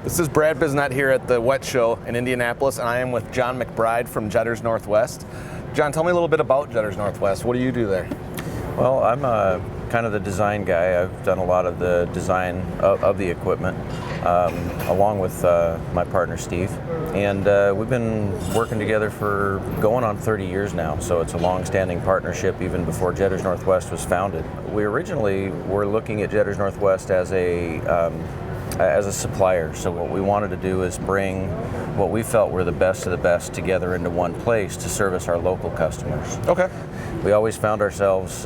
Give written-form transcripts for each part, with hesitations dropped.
This is Brad Bisnett here at the Wet Show in Indianapolis, and I am with John McBride from Jetters Northwest. John, tell me a little bit about Jetters Northwest. What do you do there? Well, I'm kind of the design guy. I've done a lot of the design of the equipment, along with my partner Steve. And we've been working together for going on 30 years now, so it's a long-standing partnership even before Jetters Northwest was founded. We originally were looking at Jetters Northwest as a supplier. So what we wanted to do is bring what we felt were the best of the best together into one place to service our local customers. Okay. We always found ourselves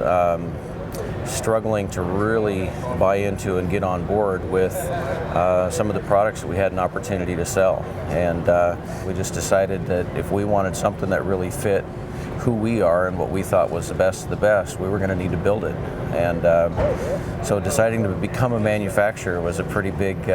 struggling to really buy into and get on board with some of the products that we had an opportunity to sell. And we just decided that if we wanted something that really fit who we are and what we thought was the best of the best, we were going to need to build it. And so deciding to become a manufacturer was a pretty big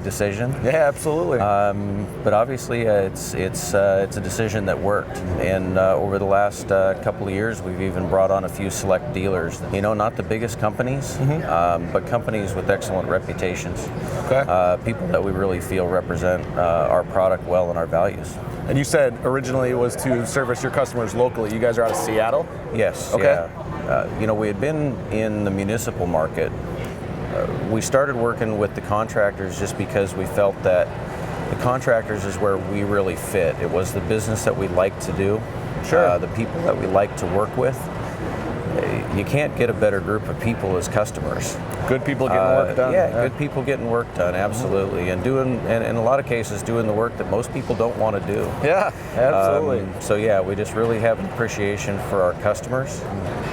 decision. Yeah, absolutely. But obviously, it's a decision that worked. And over the last couple of years, we've even brought on a few select dealers. You know, not the biggest companies, but companies with excellent reputations. Okay. People that we really feel represent our product well and our values. And you said originally it was to service your customers locally. You guys are out of Seattle? Yes. Okay. Yeah. You know, we had been in the municipal market. We started working with the contractors just because we felt that the contractors is where we really fit. It was the business that we like to do. Sure. The people that we like to work with. You can't get a better group of people as customers. Good people getting work done. Yeah, good people getting work done, absolutely. And in a lot of cases, doing the work that most people don't want to do. Yeah, absolutely. So yeah, we just really have an appreciation for our customers.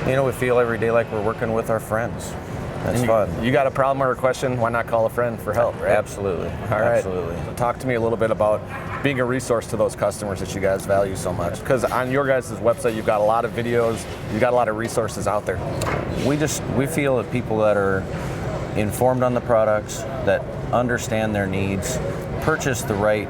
You know, we feel every day like we're working with our friends. That's fun. You got a problem or a question, why not call a friend for help, right? Absolutely. All right. Absolutely. Talk to me a little bit about being a resource to those customers that you guys value so much. Because on your guys' website, you've got a lot of videos, you've got a lot of resources out there. We feel that people that are informed on the products, that understand their needs, purchase the right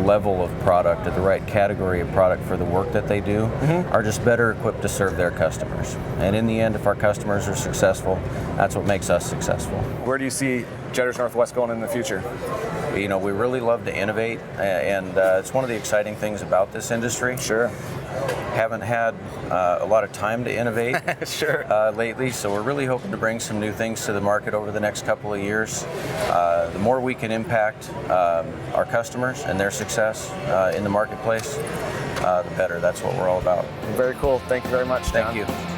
level of product or the right category of product for the work that they do, are just better equipped to serve their customers. And in the end, if our customers are successful, that's what makes us successful. Where do you see Jetters Northwest going in the future? You know, we really love to innovate, and it's one of the exciting things about this industry. Sure. Haven't had a lot of time to innovate Sure. Lately, so we're really hoping to bring some new things to the market over the next couple of years. The more we can impact our customers and their success in the marketplace, the better. That's what we're all about. Very cool. Thank you very much, John. Thank you.